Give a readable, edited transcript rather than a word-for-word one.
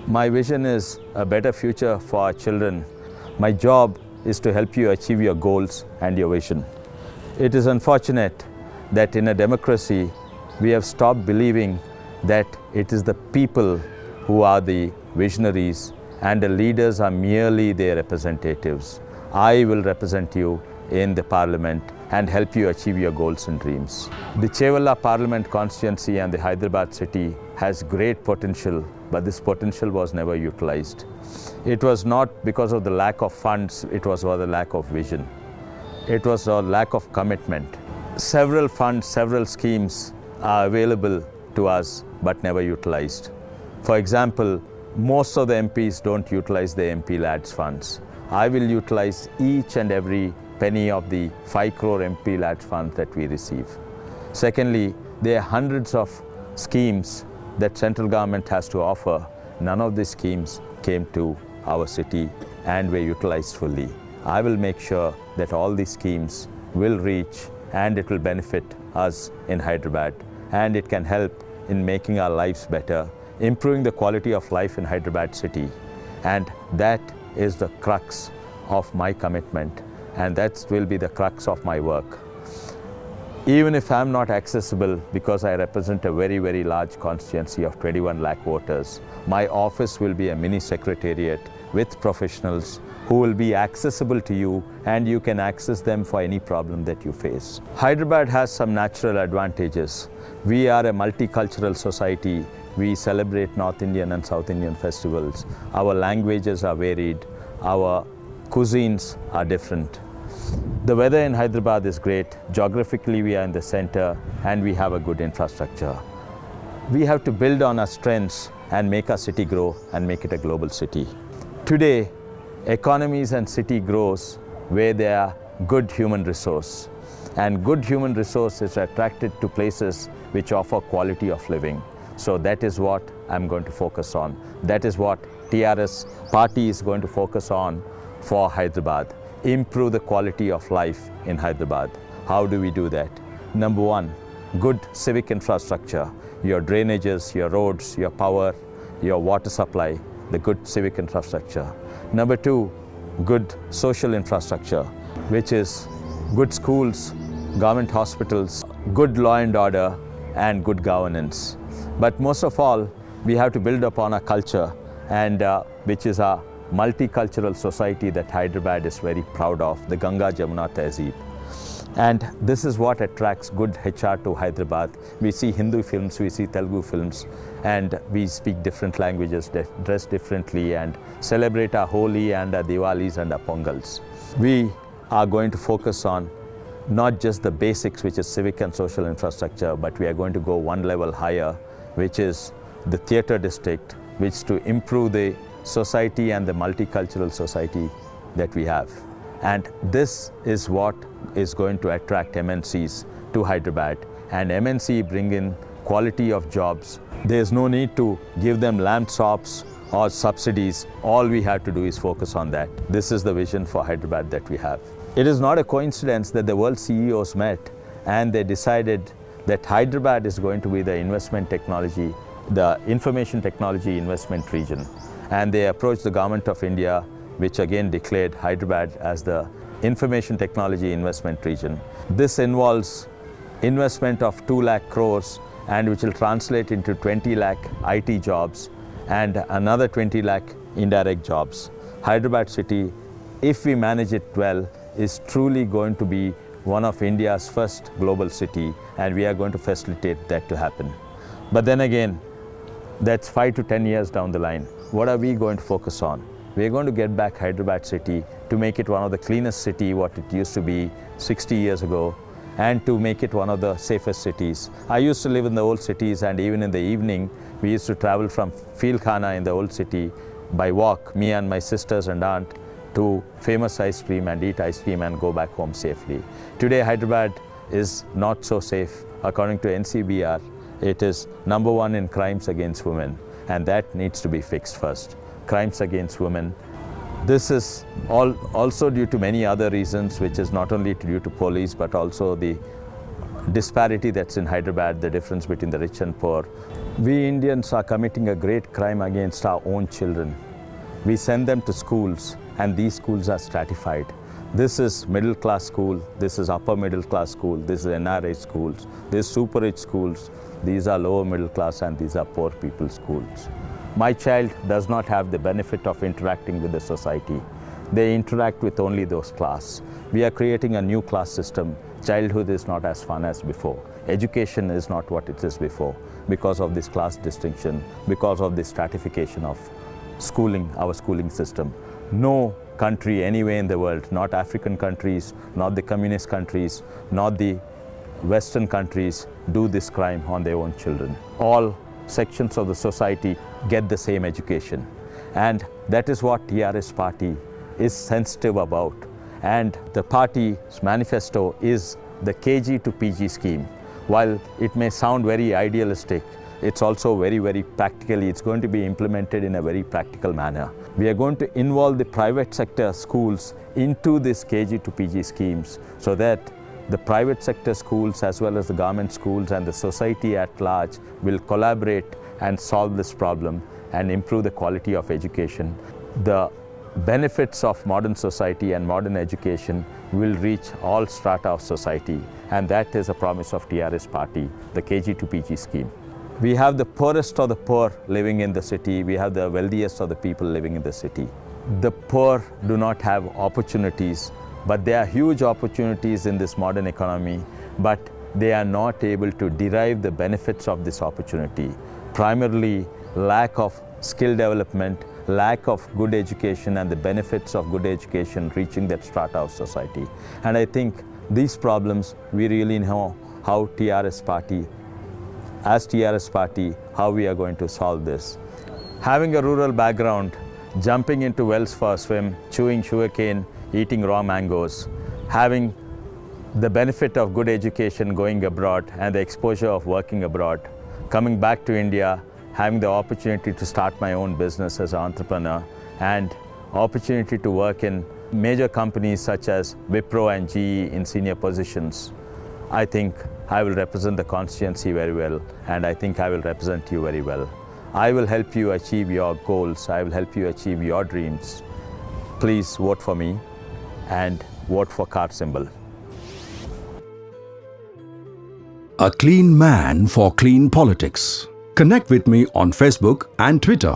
My vision is a better future for our children. My job is to help you achieve your goals and your vision. It is unfortunate that in a democracy, we have stopped believing that it is the people who are the visionaries and the leaders are merely their representatives. I will represent you in the parliament and help you achieve your goals and dreams. The Chevalla Parliament constituency and the Hyderabad city has great potential, but this potential was never utilized. It was not because of the lack of funds, it was for the lack of vision. It was a lack of commitment. Several funds, several schemes are available to us but never utilized. For example, most of the MPs don't utilize the MP Lads funds. I will utilize each and every penny of the 5 crore MP Lads funds that we receive. Secondly, there are hundreds of schemes that central government has to offer. None of these schemes came to our city and were utilized fully. I will make sure that all these schemes will reach and it will benefit us in Hyderabad, and it can help in making our lives better, improving the quality of life in Hyderabad city. And that is the crux of my commitment, and that will be the crux of my work. Even if I'm not accessible because I represent a very, very large constituency of 21 lakh voters, my office will be a mini secretariat with professionals who will be accessible to you, and you can access them for any problem that you face. Hyderabad has some natural advantages. We are a multicultural society. We celebrate North Indian and South Indian festivals. Our languages are varied. Our cuisines are different. The weather in Hyderabad is great. Geographically, we are in the center and we have a good infrastructure. We have to build on our strengths and make our city grow and make it a global city. Today, economies and city grows where there are good human resource. And good human resource is attracted to places which offer quality of living. So that is what I'm going to focus on. That is what TRS party is going to focus on for Hyderabad. Improve the quality of life in Hyderabad. How do we do that? Number one, good civic infrastructure. Your drainages, your roads, your power, your water supply, the good civic infrastructure. Number two, good social infrastructure, which is good schools, government hospitals, good law and order, and good governance. But most of all, we have to build upon our culture, and which is a multicultural society that Hyderabad is very proud of, the Ganga Jamuna Tehzeeb. And this is what attracts good HR to Hyderabad. We see Hindu films, we see Telugu films, and we speak different languages, dress differently, and celebrate our Holi and our Diwalis and our Pongals. We are going to focus on not just the basics, which is civic and social infrastructure, but we are going to go one level higher, which is the theatre district, which to improve the society and the multicultural society that we have. And this is what is going to attract MNCs to Hyderabad. And MNC bring in quality of jobs. There's no need to give them lamp shops or subsidies. All we have to do is focus on that. This is the vision for Hyderabad that we have. It is not a coincidence that the world CEOs met and they decided that Hyderabad is going to be the investment technology, the information technology investment region. And they approached the government of India, which again declared Hyderabad as the information technology investment region. This involves investment of 2 lakh crores and which will translate into 20 lakh IT jobs and another 20 lakh indirect jobs. Hyderabad city, if we manage it well, is truly going to be one of India's first global city, and we are going to facilitate that to happen. But then again, that's 5 to 10 years down the line. What are we going to focus on? We're going to get back Hyderabad city to make it one of the cleanest city what it used to be 60 years ago, and to make it one of the safest cities. I used to live in the old cities, and even in the evening, we used to travel from Field Khana in the old city by walk, me and my sisters and aunt, to famous ice cream and eat ice cream and go back home safely. Today, Hyderabad is not so safe. According to NCBR, it is number 1 in crimes against women, and that needs to be fixed first. Crimes against women. This is also due to many other reasons, which is not only due to police, but also the disparity that's in Hyderabad, the difference between the rich and poor. We Indians are committing a great crime against our own children. We send them to schools and these schools are stratified. This is middle class school, this is upper middle class school, this is NRI schools, this is super rich schools, these are lower middle class and these are poor people's schools. My child does not have the benefit of interacting with the society. They interact with only those class. We are creating a new class system. Childhood is not as fun as before. Education is not what it is before because of this class distinction, because of this stratification of schooling, our schooling system. No country anywhere in the world, not African countries, not the communist countries, not the Western countries, do this crime on their own children. All sections of the society get the same education. And that is what TRS party is sensitive about. And the party's manifesto is the KG to PG scheme. While it may sound very idealistic, it's also very practically, it's going to be implemented in a very practical manner. We are going to involve the private sector schools into this KG to PG schemes so that the private sector schools as well as the government schools and the society at large will collaborate and solve this problem and improve the quality of education. The benefits of modern society and modern education will reach all strata of society, and that is a promise of TRS party, the KG to PG scheme. We have the poorest of the poor living in the city. We have the wealthiest of the people living in the city. The poor do not have opportunities, but there are huge opportunities in this modern economy, but they are not able to derive the benefits of this opportunity. Primarily, lack of skill development, lack of good education and the benefits of good education reaching that strata of society. And I think these problems, we really know how TRS party, as TRS party, how we are going to solve this. Having a rural background, jumping into wells for a swim, chewing sugarcane, eating raw mangoes, having the benefit of good education going abroad and the exposure of working abroad, coming back to India, having the opportunity to start my own business as an entrepreneur and opportunity to work in major companies such as Wipro and GE in senior positions. I think I will represent the constituency very well, and I think I will represent you very well. I will help you achieve your goals. I will help you achieve your dreams. Please vote for me and vote for card symbol. A clean man for clean politics. Connect with me on Facebook and Twitter.